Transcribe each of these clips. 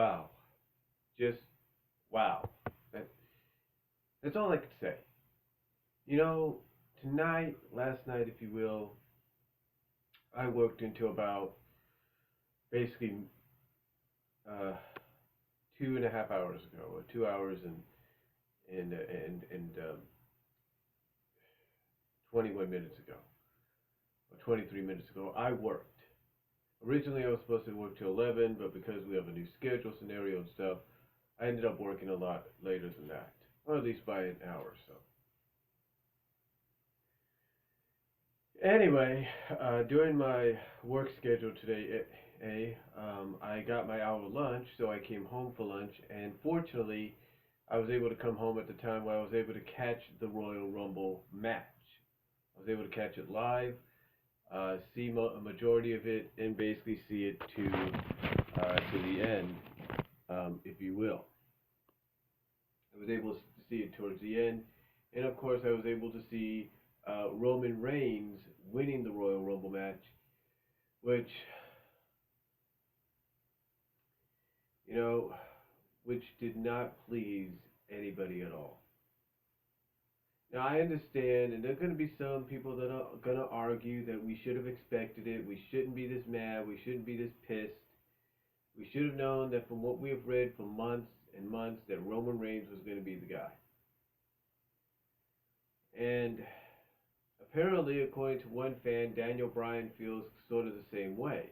Wow. Just wow. That, that's all I could say. You know, tonight, last night, if you will, I worked until about basically uh, 2.5 hours ago, or 2 hours and 21 minutes ago, or 23 minutes ago. I worked. Originally, I was supposed to work till 11, but because we have a new schedule scenario and stuff, I ended up working a lot later than that, or at least by an hour or so. Anyway, during my work schedule today, I got my hour lunch, so I came home for lunch, and fortunately, I was able to come home at the time where I was able to catch the Royal Rumble match. I was able to catch it live, see a majority of it, and basically see it to the end, if you will. I was able to see it towards the end, and of course, I was able to see Roman Reigns winning the Royal Rumble match, which, you know, which did not please anybody at all. Now, I understand, and there are going to be some people that are going to argue that we should have expected it, we shouldn't be this mad, we shouldn't be this pissed. We should have known that from what we have read for months and months that Roman Reigns was going to be the guy. And apparently, according to one fan, Daniel Bryan feels sort of the same way.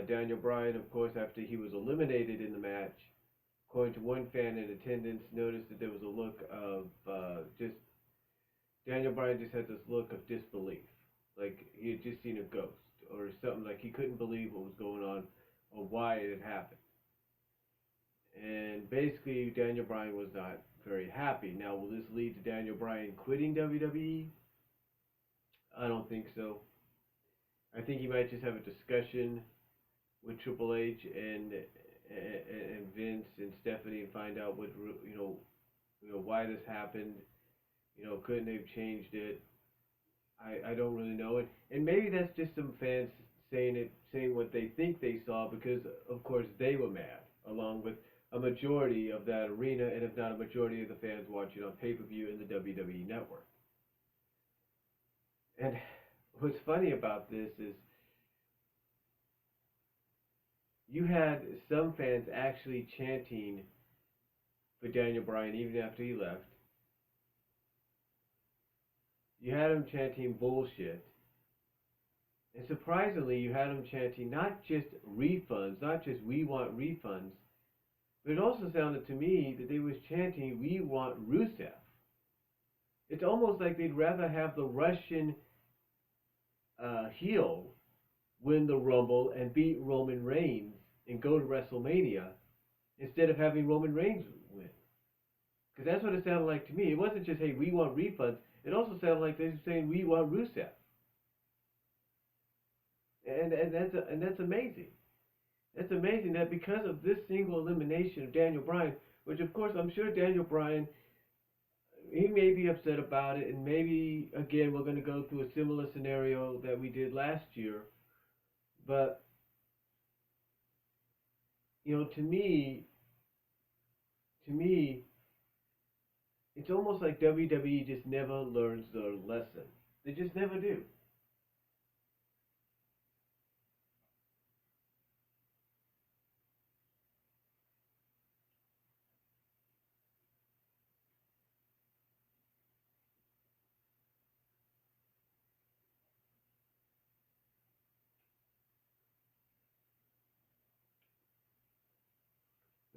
Daniel Bryan, of course, after he was eliminated in the match, according to one fan in attendance, noticed that there was a look of just Daniel Bryan just had this look of disbelief, like he had just seen a ghost or something, like he couldn't believe what was going on or why it had happened. And basically, Daniel Bryan was not very happy. Now, will this lead to Daniel Bryan quitting WWE? I don't think so. I think he might just have a discussion with Triple H and Vince and Stephanie and find out what why this happened. Couldn't they've changed it? I don't really know it, and maybe that's just some fans saying what they think they saw because of course they were mad, along with a majority of that arena, and if not a majority of the fans watching on pay-per-view in the WWE network. And what's funny about this is you had some fans actually chanting for Daniel Bryan even after he left. You had them chanting bullshit. And surprisingly, you had them chanting not just refunds, not just we want refunds, but it also sounded to me that they was chanting we want Rusev. It's almost like they'd rather have the Russian heel win the Rumble and beat Roman Reigns and go to WrestleMania instead of having Roman Reigns win. Because that's what it sounded like to me. It wasn't just, hey, we want refunds. It also sounded like they were saying, we want Rusev. And that's amazing. That's amazing that because of this single elimination of Daniel Bryan, which of course I'm sure Daniel Bryan, he may be upset about it, and maybe, again, we're going to go through a similar scenario that we did last year. But, to me, it's almost like WWE just never learns their lesson. They just never do.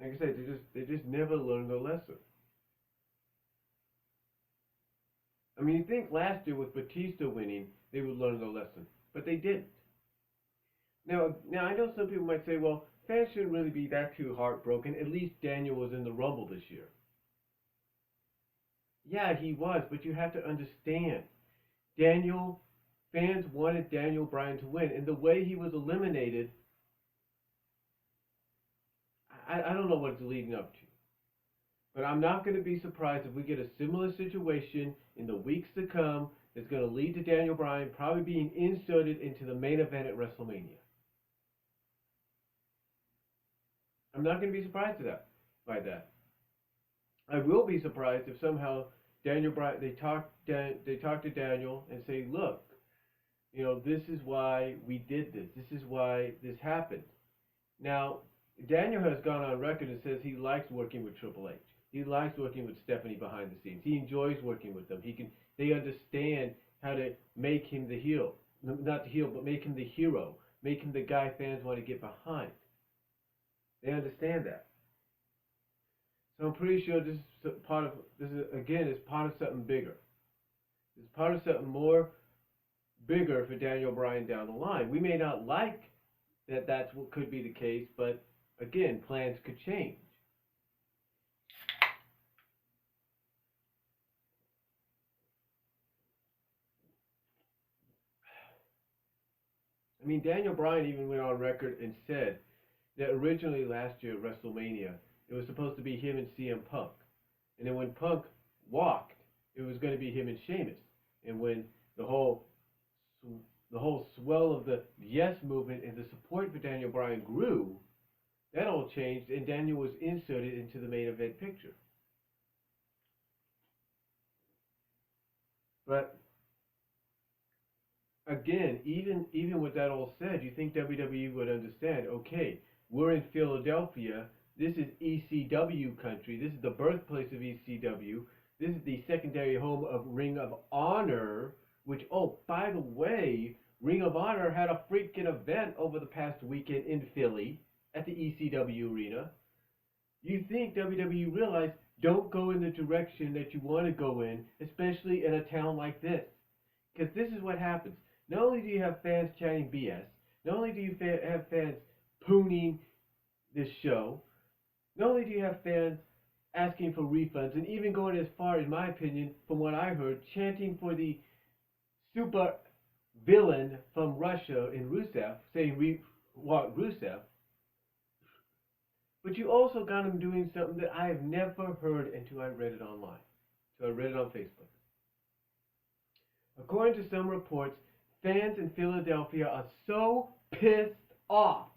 Like I said, they just never learn their lesson. I mean, you think last year with Batista winning, they would learn their lesson, but they didn't. Now I know some people might say, well, fans shouldn't really be that too heartbroken. At least Daniel was in the Rumble this year. Yeah, he was, but you have to understand, Daniel, fans wanted Daniel Bryan to win, and the way he was eliminated, I don't know what it's leading up to. But I'm not going to be surprised if we get a similar situation in the weeks to come that's going to lead to Daniel Bryan probably being inserted into the main event at WrestleMania. I'm not going to be surprised by that. I will be surprised if somehow Daniel Bryan they talk to Daniel and say, look, this is why we did this. This is why this happened. Now, Daniel has gone on record and says he likes working with Triple H. He likes working with Stephanie behind the scenes. He enjoys working with them. They understand how to make him the heel. Not the heel, but make him the hero. Make him the guy fans want to get behind. They understand that. So I'm pretty sure this is part of something bigger. It's part of something more bigger for Daniel Bryan down the line. We may not like that that's what could be the case, but again, plans could change. I mean, Daniel Bryan even went on record and said that originally last year at WrestleMania, it was supposed to be him and CM Punk. And then when Punk walked, it was going to be him and Sheamus. And when the whole swell of the Yes movement and the support for Daniel Bryan grew, that all changed and Daniel was inserted into the main event picture. But again, even with that all said, you think WWE would understand, okay, we're in Philadelphia, this is ECW country, this is the birthplace of ECW, this is the secondary home of Ring of Honor, which, oh, by the way, Ring of Honor had a freaking event over the past weekend in Philly at the ECW arena. You think WWE realized, don't go in the direction that you want to go in, especially in a town like this. Because this is what happens. Not only do you have fans chatting BS, not only do you have fans pooning this show, not only do you have fans asking for refunds, and even going as far, in my opinion, from what I heard, chanting for the super villain from Russia in Rusev, saying Rusev, but you also got him doing something that I have never heard until I read it online, until I read it on Facebook. According to some reports, fans in Philadelphia are so pissed off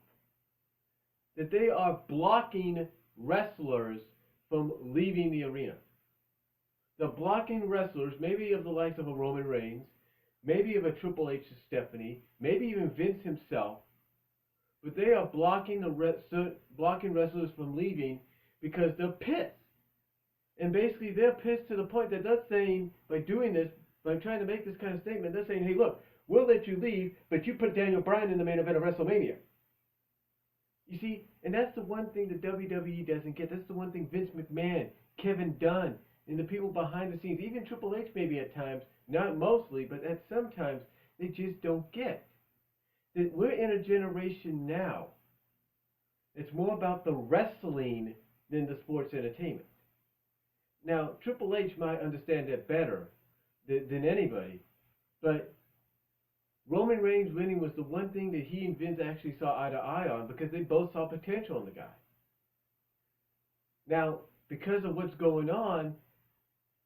that they are blocking wrestlers from leaving the arena. They're blocking wrestlers, maybe of the likes of a Roman Reigns, maybe of a Triple H to Stephanie, maybe even Vince himself, but they are blocking wrestlers from leaving because they're pissed. And basically they're pissed to the point that they're saying, by doing this, by trying to make this kind of statement, they're saying, hey, look, we'll let you leave, but you put Daniel Bryan in the main event of WrestleMania. You see, and that's the one thing that WWE doesn't get. That's the one thing Vince McMahon, Kevin Dunn, and the people behind the scenes, even Triple H maybe at times, not mostly, but at sometimes, they just don't get. That we're in a generation now, it's more about the wrestling than the sports entertainment. Now, Triple H might understand that better than anybody, but Roman Reigns winning was the one thing that he and Vince actually saw eye to eye on, because they both saw potential in the guy. Now, because of what's going on,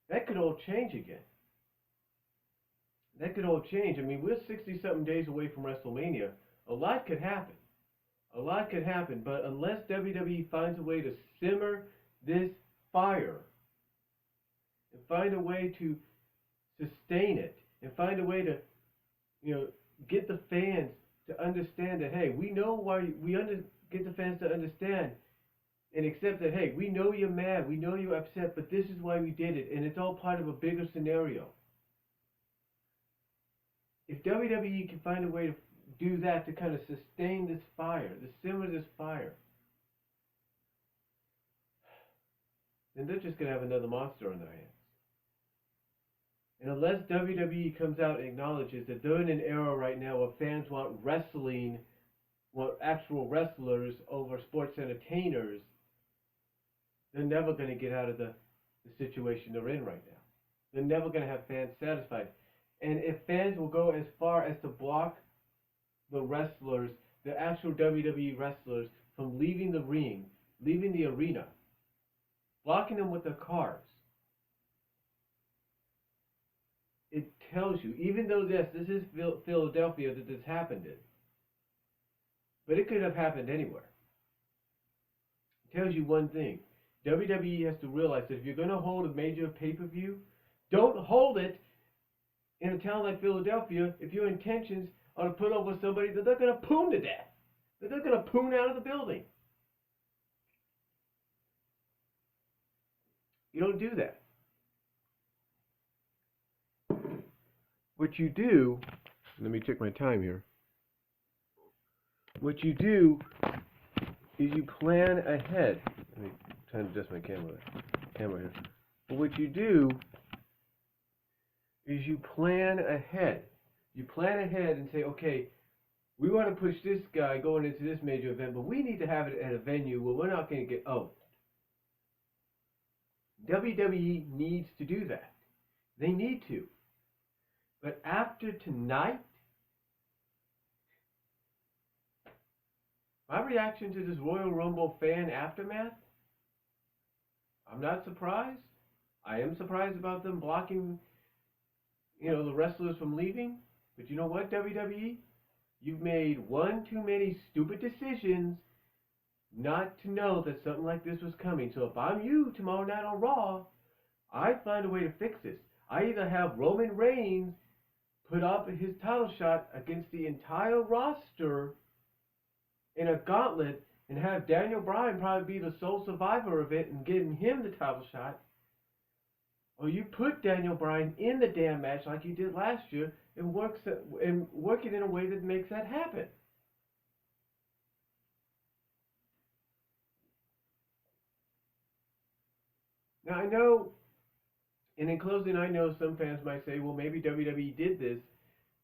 that could all change again. That could all change. I mean, we're 60-something days away from WrestleMania. A lot could happen. A lot could happen, but unless WWE finds a way to simmer this fire and find a way to sustain it and find a way to, get the fans to understand that, hey, we know why get the fans to understand and accept that, hey, we know you're mad, we know you're upset, but this is why we did it, and it's all part of a bigger scenario. If WWE can find a way to do that, to kind of sustain this fire, to simmer this fire, then they're just going to have another monster on their hands. And unless WWE comes out and acknowledges that they're in an era right now where fans want wrestling, want actual wrestlers over sports entertainers, they're never going to get out of the situation they're in right now. They're never going to have fans satisfied. And if fans will go as far as to block the wrestlers, the actual WWE wrestlers, from leaving the ring, leaving the arena, blocking them with their cars, it tells you, even though this is Philadelphia that this happened in, but it could have happened anywhere. tells you one thing. WWE has to realize that if you're going to hold a major pay-per-view, don't hold it in a town like Philadelphia if your intentions are to put over somebody that they're going to poon to death. That they're going to poon out of the building. You don't do that. What you do, let me check my time here. What you do is you plan ahead. Let me try to adjust my camera here. But what you do is you plan ahead. You plan ahead and say, okay, we want to push this guy going into this major event, but we need to have it at a venue where we're not going to get owned. WWE needs to do that. They need to. But after tonight, my reaction to this Royal Rumble fan aftermath, I'm not surprised. I am surprised about them blocking, the wrestlers from leaving. But you know what, WWE? You've made one too many stupid decisions not to know that something like this was coming. So if I'm you tomorrow night on Raw, I'd find a way to fix this. I either have Roman Reigns put up his title shot against the entire roster in a gauntlet and have Daniel Bryan probably be the sole survivor of it and giving him the title shot. Or you put Daniel Bryan in the damn match like you did last year and work it in a way that makes that happen. Now I know, and in closing, I know some fans might say, well, maybe WWE did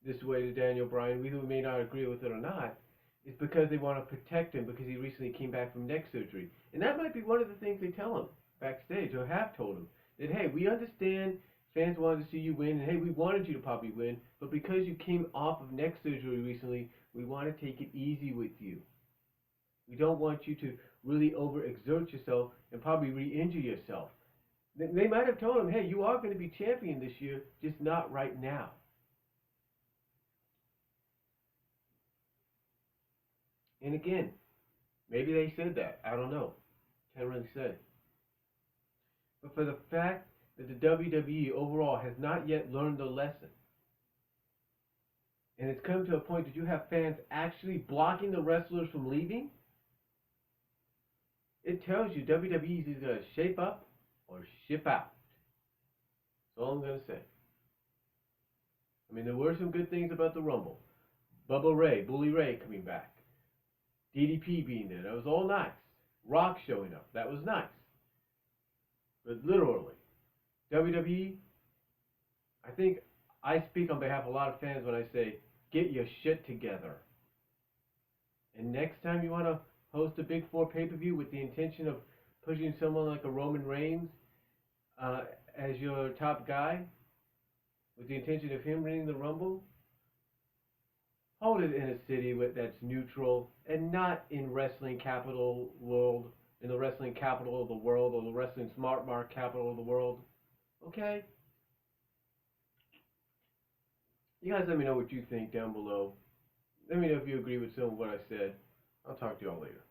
this way to Daniel Bryan. We may not agree with it or not. It's because they want to protect him because he recently came back from neck surgery. And that might be one of the things they tell him backstage, or have told him. That, hey, we understand fans wanted to see you win, and hey, we wanted you to probably win, but because you came off of neck surgery recently, we want to take it easy with you. We don't want you to really overexert yourself and probably re-injure yourself. They might have told him, hey, you are going to be champion this year, just not right now. And again, maybe they said that. I don't know. Can't really say. But for the fact that the WWE overall has not yet learned the lesson, and it's come to a point that you have fans actually blocking the wrestlers from leaving, it tells you WWE is either going to shape up or ship out. That's all I'm going to say. I mean, there were some good things about the Rumble. Bubba Ray, Bully Ray coming back. DDP being there. That was all nice. Rock showing up. That was nice. But literally, WWE, I think I speak on behalf of a lot of fans when I say, get your shit together. And next time you want to host a Big Four pay-per-view with the intention of pushing someone like a Roman Reigns as your top guy, with the intention of him winning the Rumble, hold it in a city that's neutral and not in wrestling capital world, in the wrestling capital of the world, or the wrestling smart mark capital of the world. Okay? You guys let me know what you think down below. Let me know if you agree with some of what I said. I'll talk to y'all later.